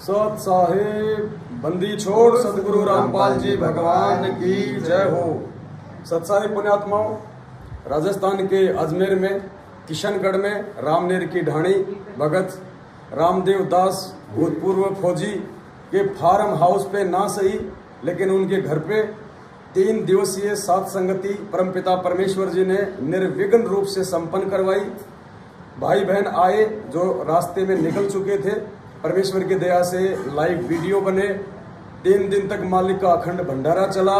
सत साहिब बंदी छोड़ सदगुरु रामपाल जी भगवान की जय हो। सत साहिब पुण्यात्माओं, राजस्थान के अजमेर में किशनगढ़ में रामनेर की ढाणी भगत रामदेव दास भूतपूर्व फौजी के फार्म हाउस पे ना सही लेकिन उनके घर पे 3 दिवसीय सात संगति परमपिता परमेश्वर जी ने निर्विघ्न रूप से संपन्न करवाई। भाई बहन आए जो रास्ते में निकल चुके थे, परमेश्वर की दया से लाइव वीडियो बने। 3 दिन तक मालिक का अखंड भंडारा चला,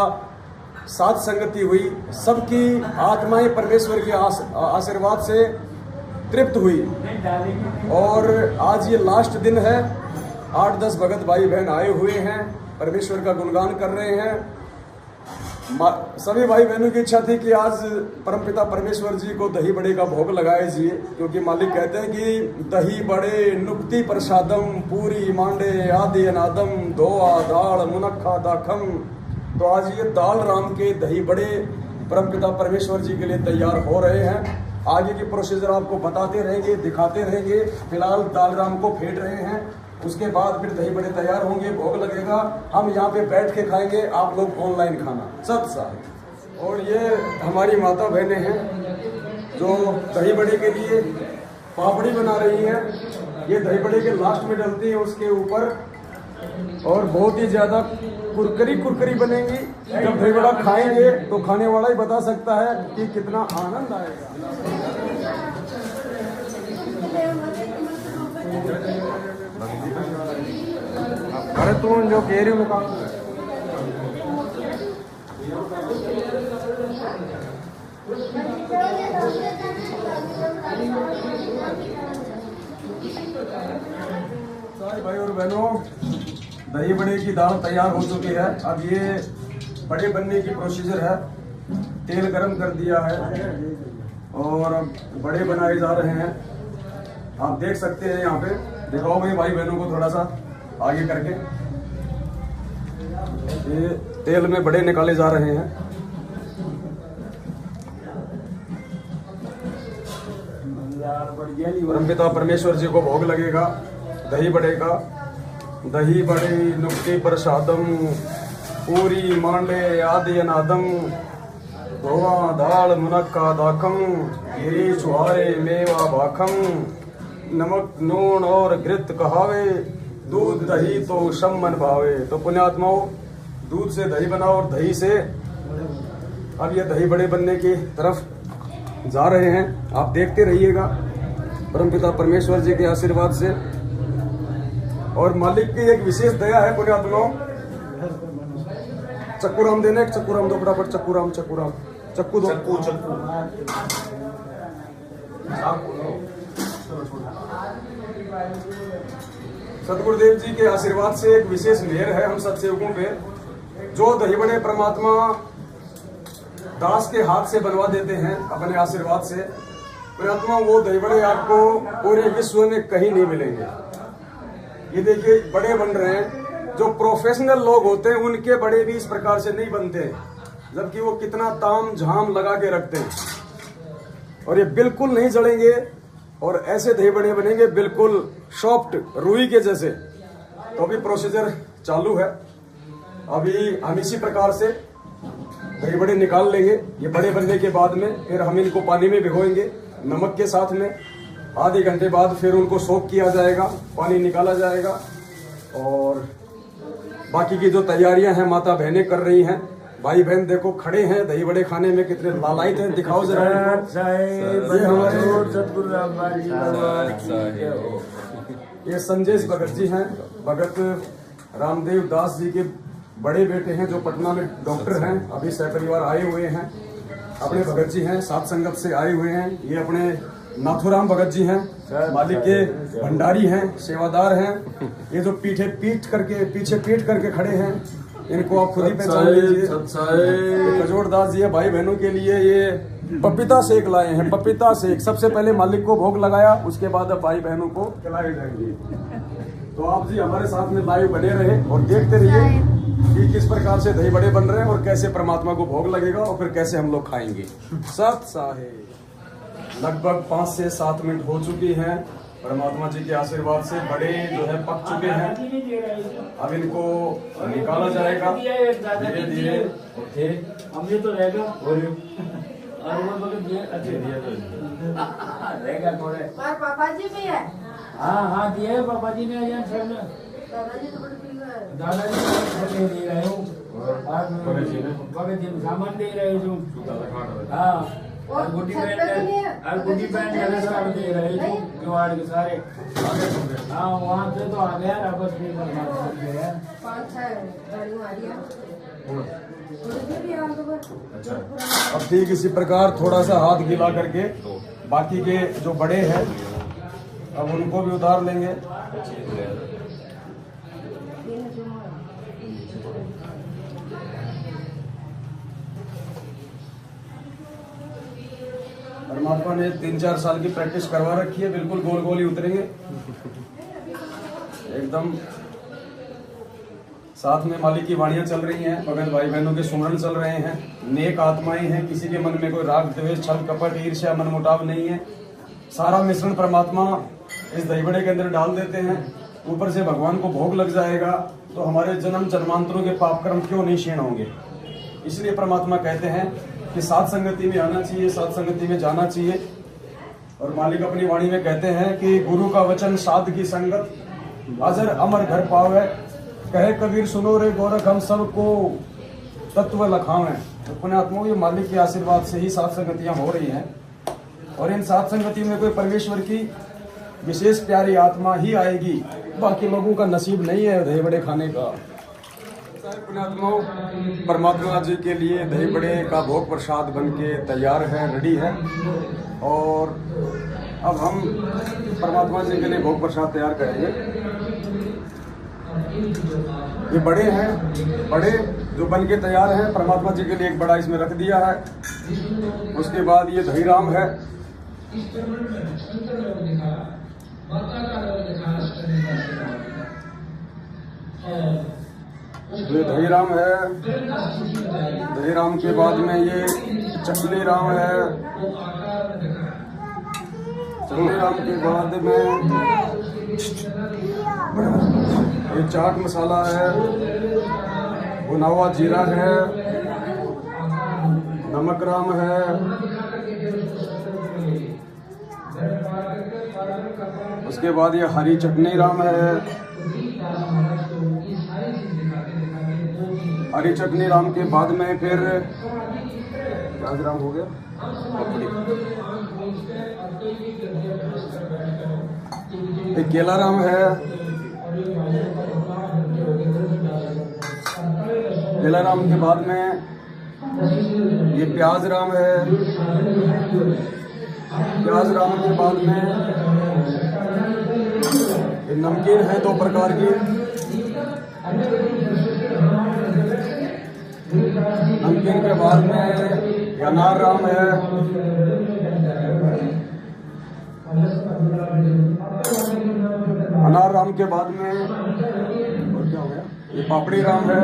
सात संगति हुई, सबकी आत्माएं परमेश्वर के आशीर्वाद से तृप्त हुई। और आज ये लास्ट दिन है, 8-10 भगत भाई बहन आए हुए हैं, परमेश्वर का गुणगान कर रहे हैं। सभी भाई बहनों की इच्छा थी कि आज परमपिता परमेश्वर जी को दही बड़े का भोग लगाए जी, क्योंकि मालिक कहते हैं कि दही बड़े नुक्ति प्रसादम पूरी मांडे आदि अनादम दोआ दाल मुनक्खा दाखम। तो आज ये दाल राम के दही बड़े परमपिता परमेश्वर जी के लिए तैयार हो रहे हैं। आगे की प्रोसीजर आपको बताते रहेंगे, दिखाते रहेंगे। फिलहाल दाल राम को फेंट रहे हैं, उसके बाद फिर दही बड़े तैयार होंगे, भोग लगेगा, हम यहाँ पे बैठ के खाएंगे, आप लोग ऑनलाइन खाना। सत साहिब। और ये हमारी माता बहनें हैं जो दही बड़े के लिए पापड़ी बना रही हैं। ये दही बड़े के लास्ट में डलती है उसके ऊपर, और बहुत ही ज्यादा कुरकरी बनेंगी। जब दही बड़ा खाएंगे तो खाने वाला ही बता सकता है कि कितना आनंद आएगा। अरे तुम जो कह रही हो काम भाई और बहनों, दही बड़े की दाल तैयार हो चुकी है। अब ये बड़े बनने की प्रोसीजर है। तेल गरम कर दिया है और अब बड़े बनाए जा रहे हैं। आप देख सकते हैं, यहाँ पे दिखाओ भाई बहनों को थोड़ा सा आगे करके। ये तेल में बड़े निकाले जा रहे हैं। परमपिता परमेश्वर जी को भोग लगेगा दही बड़े का। दही बड़े नुक्ति प्रसादम पूरी मांडे आदि अनादम धोआ दाल मुनक्का दाखम गिरी छुहारे मेवा भाखम नमक नून और घृत कहावे दूध दही तो सम्मन भावे। तो पुण्यात्माओं, दूध से दही बनाओ और दही से अब ये दही बड़े बनने की तरफ जा रहे हैं। आप देखते रहिएगा परमपिता परमेश्वर जी के आशीर्वाद से। और मालिक की एक विशेष दया है पुण्यात्माओं। चक्कूराम देने, चक्कूराम दो फटाफट, चक्कूराम चक्कू दो। सतगुरुदेव जी के आशीर्वाद से एक विशेष मेहर है हम सत्सेवकों पे। जो दही बड़े परमात्मा दास के हाथ से बनवा देते हैं अपने आशीर्वाद से, परमात्मा वो दही बड़े आपको पूरे विश्व में कहीं नहीं मिलेंगे। ये देखिए बड़े बन रहे हैं। जो प्रोफेशनल लोग होते हैं उनके बड़े भी इस प्रकार से नहीं बनते हैं, जबकि वो कितना ताम झाम लगा के रखते हैं। और ये बिल्कुल नहीं जलेंगे और ऐसे दही बड़े बनेंगे बिल्कुल सॉफ्ट रुई के जैसे। तो अभी प्रोसीजर चालू है। अभी हम इसी प्रकार से दही बड़े निकाल लेंगे। ये बड़े बनने के बाद में फिर हम इनको पानी में भिगोएंगे नमक के साथ में। आधे घंटे बाद फिर उनको सोक किया जाएगा, पानी निकाला जाएगा। और बाकी की जो तैयारियां हैं माता बहनें कर रही हैं। भाई बहन देखो खड़े हैं दही बड़े खाने में, कितने लालायित हैं, दिखाओ जरा। ये संजय भगत जी हैं, भगत रामदेव दास जी के बड़े बेटे हैं, जो पटना में डॉक्टर हैं। अभी सहपरिवार आए हुए हैं। अपने भगत जी हैं, सात संगत से आए हुए हैं। ये अपने नाथुराम भगत जी हैं, मालिक के भंडारी हैं, सेवादार हैं। ये जो पीछे पीठ करके खड़े हैं, इनको आप खुद ही पहचान लीजिए। कजोड़ दास जी है। भाई बहनों के लिए ये पपीता सेक लाए हैं। पपीता सेक सबसे पहले मालिक को भोग लगाया, उसके बाद अब भाई बहनों को खिलाए जाएंगे। तो आप जी हमारे साथ में लाइव बने रहे और देखते रहिए कि किस प्रकार से दही बड़े बन रहे हैं और कैसे परमात्मा को भोग लगेगा और फिर कैसे हम लोग खाएंगे। सत साहिब। लगभग 5 से 7 मिनट हो चुकी हैं परमात्मा जी के आशीर्वाद से बड़े जो है पक चुके हैं। अब इनको निकाला जाएगा धीरे धीरे। हमने तो रहेगा रहेगा थोड़े। पापा जी भी है। हाँ दिए पापा जी ने यहाँ सब ने। दादाजी तो बड़े पी गए। दादाजी को दे रहे हूँ भगत जी सामान दे रहे हूँ। हाँ और गुड्डी बैंड नमस्कार दे रहे हूँ किवाड़ के सारे। हाँ वहाँ से तो आ गया बस भी करना गया। 5-6 गाड़ी मारी है। अब ठीक इसी प्रकार थोड़ा सा हाथ गिला करके बाकी के जो बड़े हैं अब उनको भी उतार लेंगे। परमात्मा ने 3-4 साल की प्रैक्टिस करवा रखी है, बिल्कुल गोल गोल ही उतरेंगे एकदम। साथ में मालिक की वाणियां चल रही हैं, भगत भाई बहनों के सुमरन चल रहे हैं, नेक आत्माएं हैं, किसी के मन में कोई राग द्वेष छल कपट ईर्ष्या मनमुटाव नहीं है। सारा मिश्रण परमात्मा इस दही बड़े के अंदर डाल देते हैं। ऊपर से भगवान को भोग लग जाएगा तो हमारे जन्म जन्मांतरों के पाप कर्म क्यों नहीं क्षीण होंगे। इसलिए परमात्मा कहते हैं कि सात संगति में आना चाहिए, सात संगति में जाना चाहिए। और मालिक अपनी वाणी में कहते हैं कि गुरु का वचन साध की संगत अजर अमर घर पावे। कहे कबीर सुनो रे गोरख हम सबको तत्व लखावें। तो पुण्यात्माओं ये मालिक के आशीर्वाद से ही सात संगतियां हो रही हैं और इन सात संगति में कोई परमेश्वर की विशेष प्यारी आत्मा ही आएगी, बाकी लोगों का नसीब नहीं है दही बड़े खाने का। पुण्यात्माओं परमात्मा जी के लिए दही बड़े का भोग प्रसाद बन के तैयार है, रेडी है। और अब हम परमात्मा जी के लिए भोग प्रसाद तैयार करेंगे। ये बड़े हैं, बड़े जो बन के तैयार हैं, परमात्मा जी के लिए एक बड़ा इसमें रख दिया है। उसके बाद ये दहीराम है, ये दहीराम है। दहीराम के बाद में ये चकली राम है। चकली राम के बाद में ये चाट मसाला है, भुना हुआ जीरा है, नमक राम है, उसके बाद ये हरी चटनी राम है। हरी चटनी राम के बाद में फिर प्याज राम हो गया, एक केला राम है। केला राम के बाद में ये प्याज राम है। प्याज राम के बाद में ये नमकीन है 2 प्रकार की। नमकीन के बाद में अनार राम है। अनार राम के बाद में और क्या हो गया, ये पापड़ी राम है।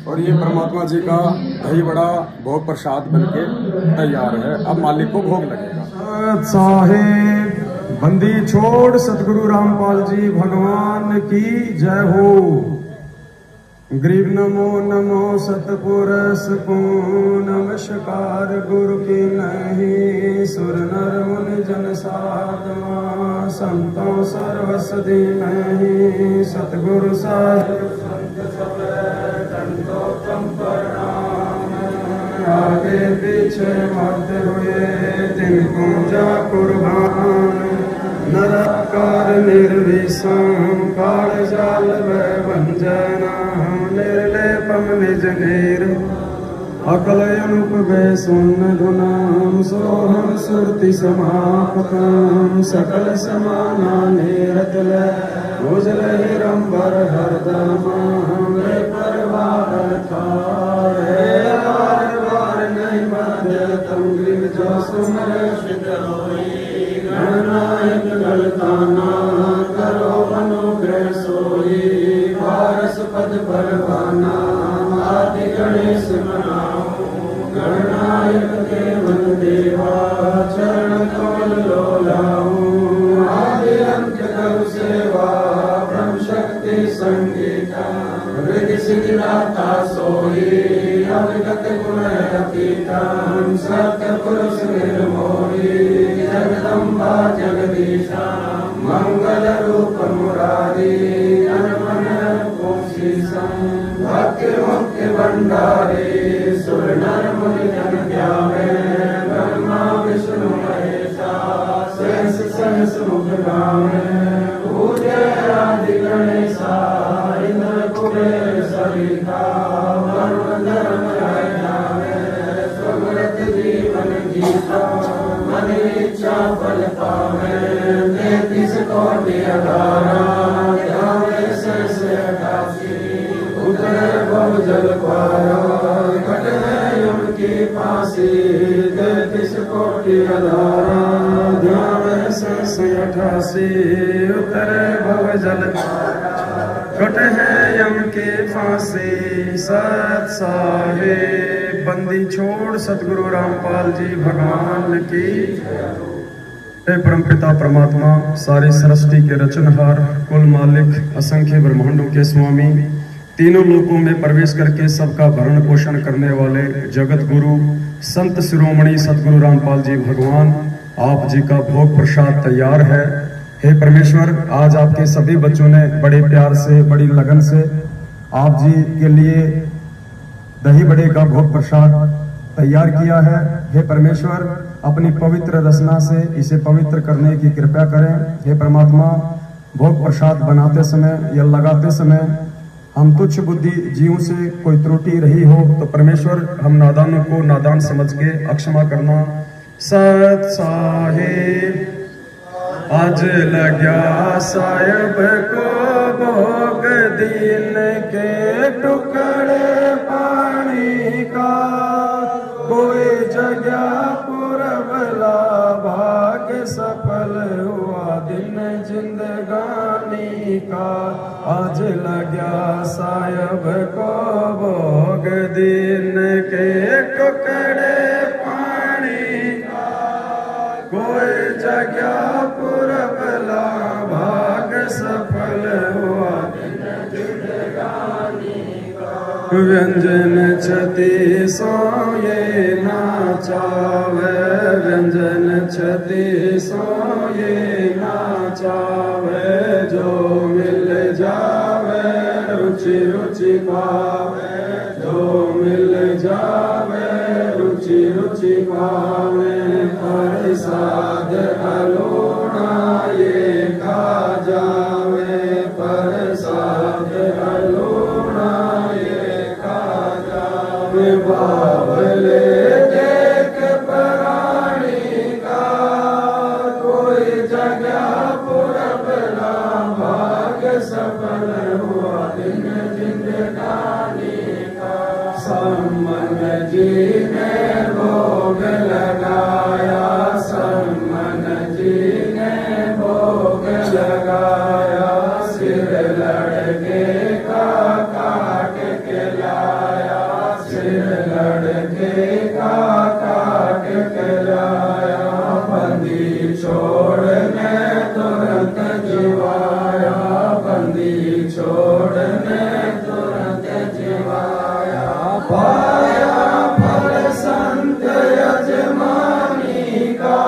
और ये परमात्मा जी का दही बड़ा भोग प्रसाद बनके तैयार है। अब मालिक को भोग लगेगा। साहेब बंदी छोड़ सतगुरु रामपाल जी भगवान की जय हो। गरीब नमो नमो सतपुरस को नमस्कार गुरु की नहीं। सुर नर मुनि जन साधवा संतों सर्वसदि नहीं। सतगुरु साहिब संत सब दंडोतम प्रणाम। आगे पीछे मरते हुए तिनको जा कुर्बान। नरकार निर्विषम काल जाल भंजना। निर्लेपम निज नीर अकल अनुपवे सुन धुनाम। सोहम सुरति समापकम सकल समाना निरतल। उजल हिरंबर हरदम परिवार थारे। बार बार नहीं मध्य तम गिर जो सुमर सिद्ध होई। गणनायक गलताना करो अनुग्रह सोई। गणेश मनाऊं गणनायक देवन देवा चरण कमल लोलाऊं आदि अंत करु सेवा ब्रह्म शक्ति संगीता हृदय सिद्धिदाता सोई अविगत गुण अतीता सत्य पुरुष निर्मोही जगदम्बा जगदीशा मंगल रूप मुरारी जनमन भक्ति मुक्ति भंडारी सुर नर मुनि जन ध्यावे ब्रह्मा विष्णु महेशा शेष सहस मुख गावे पूज्य आदि गणेशा इंद्र कुबेर सविता वरुण धर्म जावे सुमृत जीवन जीता मन इच्छा फल पावे 33 कोटि अघारा ध्यावे शेष 88 उतरे भव जल पारा कट है यम की फांसी 33 कोटि अधारा ध्यान शेष 88 उतरे भव जल कट है यम की फांसी सत साहेब बंदी छोड़ सतगुरु रामपाल जी भगवान की। हे परमपिता परमात्मा सारी सृष्टि के रचनहार कुल मालिक असंख्य ब्रह्मांडों के स्वामी तीनों लोकों में प्रवेश करके सबका भरण पोषण करने वाले जगत गुरु संत शिरोमणि सतगुरु रामपाल जी भगवान आप जी का भोग प्रसाद तैयार है। हे परमेश्वर आज आपके सभी बच्चों ने बड़े प्यार से बड़ी लगन से आप जी के लिए दही बड़े का भोग प्रसाद तैयार किया है। हे परमेश्वर अपनी पवित्र रचना से इसे पवित्र करने की कृपा करें। हे परमात्मा भोग प्रसाद बनाते समय या लगाते समय हम तुच्छ बुद्धि जीवों से कोई त्रुटि रही हो तो परमेश्वर हम नादानों को नादान समझ के अक्षमा करना। सत साहेब आज लग्या साहेब को भोग दीन के टुकड़े पानी का कोई जगह पुरबला भाग्य सफल हुआ दिन जिंदगानी का। आज लग्या साहेब को भोग दीन के टुकड़े पानी का कोई जगह पुरबला भाग्य सफल हुआ दिन जिंदगानी का। व्यंजन छति सोये नाचावे व्यंजन छति सोये नाचावे जो मिल जावे रुचि रुचि पावे जो मिल जावे रुचि रुचि पावे प्रसाद अलोना ये खा जावे प्रसाद अलोना ये खा जावे बावले देख प्राणी का कोई जगह पुरबला भाग्य सफल हुआ दिन जिंदगानी का। सम्मन जी ने भोग लगाया सम्मन जी ने भोग लगाया सिर लड़के का काट के लाया सिर लड़के का काट के लाया बंदी छोड़ने तुरंत जीवाया बंदी छोड़ने तुरंत जीवाया पाया फल संत यजमानी का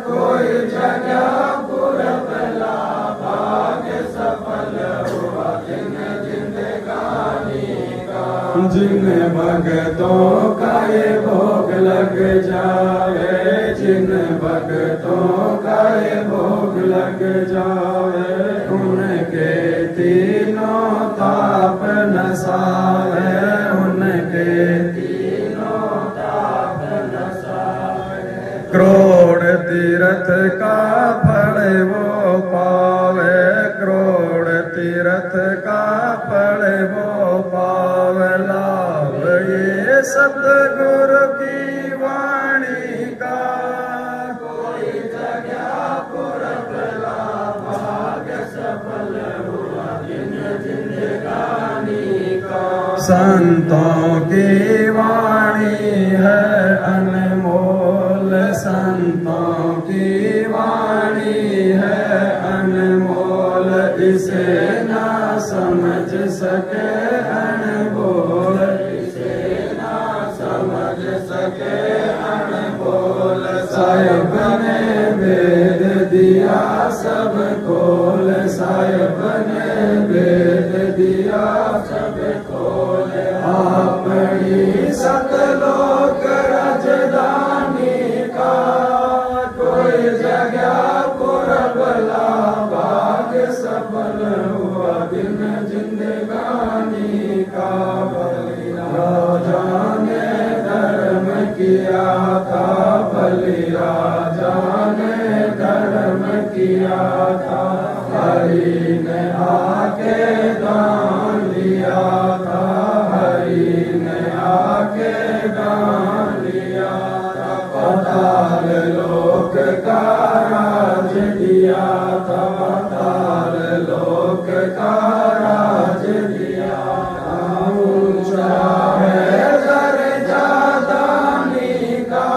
कोई जगह पुरबला भाग्य सफल हुआ दिन जिंदगानी का। जिन भगतों का ये भोग लग जावे जिन भगतों का ये भोग लग जावे उनके तीनों ताप नसावे उनके तीनों ताप नसावे। करोड़ तीर्थ का फल वो पावे करोड़ तीर्थ का फल वो पावे लाभ ये सतगुरु की वाणी का कोई जगह पुरबला भाग्य सफल हुआ दिन जिंदगानी का। संतों की वाणी है अनमोल, संतों की वाणी है अनमोल, इसे ना समझ सके अनमोल, इसे ना समझ सके अनमोल। साहिब ने वेद दिया सब खोल, साहिब ने वेद दिया सब खोल, अपनी सतलोक राजधानी का कोई जगह पुरबला, भाग्य सफल हुआ दिन जिंदगानी का। बलि राजा ने धर्म किया था, बलि राजा ने धर्म किया था, हरि ने आके दान लिया था, हरि ने आके दान लिया था। पाताल लोक का राज दिया था, पाताल लोक का राज दिया था। ऊंचा है दर्जा दानी का,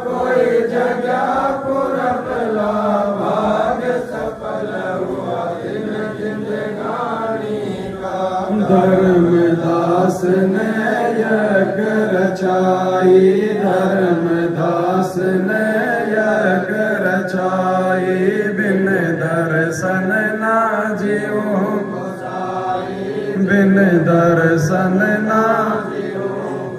कोई जगह पुरबला, भाग्य सफल हुआ दिन जिंदगानी का। धर्मदास ने यज्ञ रचाई, धर्मदास ने यज्ञ रचाई, बिन दर्शन ना जियो गोसाई, बिन दर्शन ना जियो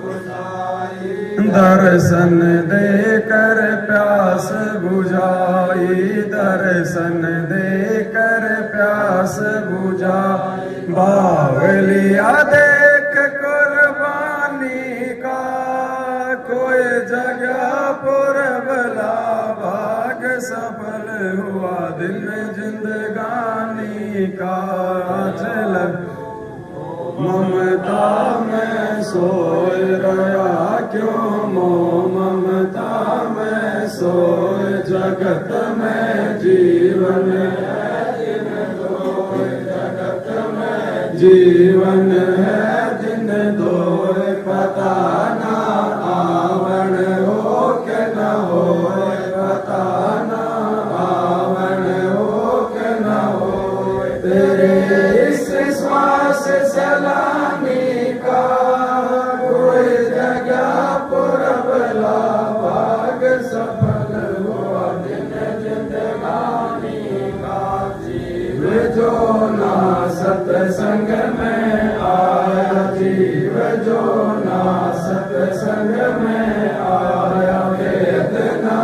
गोसाई। दर्शन देकर प्यास बुझाई, दर्शन देकर प्यास बुझाई। बावलिया देख कुर्बानी का, कोई जगह पुरबला, भाग सफल हुआ दिन जिंदगानी का। चल ममता में सोए रहा क्यों मोह, ममता में सोए जगत में जीवन है दिन दोए, जगत में जीवन है दिन दोए। पता ना आवण हो के न हो, पता ना आवण हो के न हो। तेरे इस श्वास सलामी का, कोई जगह पुरबला, भाग सफल हुआ दिन जिंदगानी का। जीव जो ना सत्संग में आया, जीव जो ना सत्संग में आया, वेदना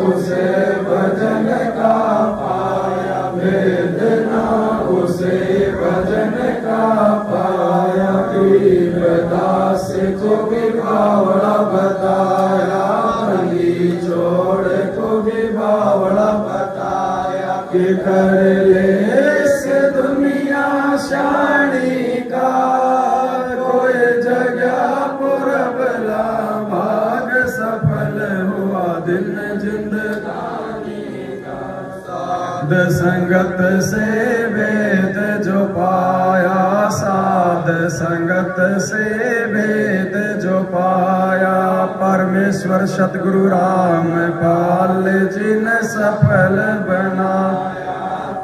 उसे भजन का पाया, वेदना उसे भजन का पाया। गरीबदास को भी बावड़ा बताया, बंदी छोड़ को भी बावड़ा बताया, कि कर ले इस दुनिया शानी का, कोई जगह पुरबला, भाग सफल हुआ दिन जिंदगानी का। साध संगत से वेद जो पाया, साध संगत से वेद जो पाया, परमेश्वर सतगुरु रामपाल जी ने सफल बनाया,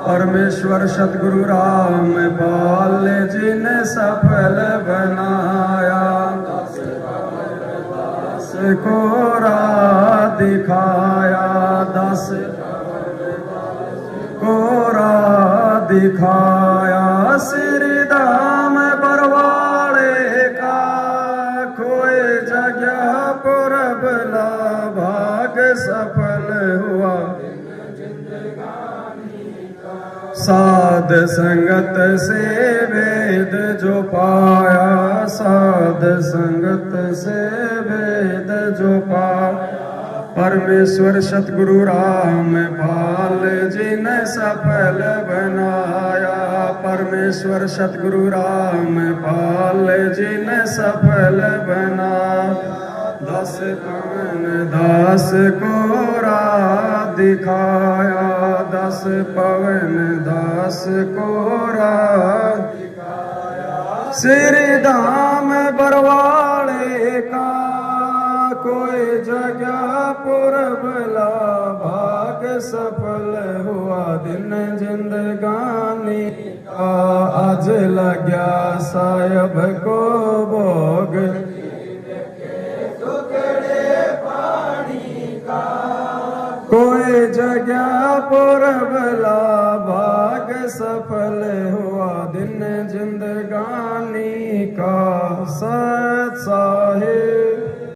परमेश्वर सतगुरु रामपाल जी ने सफल बनाया। दस कोरा दिखाया, दस कोरा दिखाया, श्री धाम बरवाड़े का, कोई जगह पुरबला, भाग सफल हुआ साध संगत से वेद जो पाया, साध संगत से वेद जो पाया, परमेश्वर सतगुरु रामपाल जी ने सफल बनाया, परमेश्वर सतगुरु रामपाल जी ने सफल बनाया। दस पवन दास कोरा दिखाया, दस पवन दास कोरा दिखाया, श्री धाम बरवाड़े का कोई जगह पुरबला भाग सफल हुआ दिन जिंदगानी का आज लग्या साहब को भोग कोई जगह पुरबला भाग सफल हुआ दिन जिंदगानी का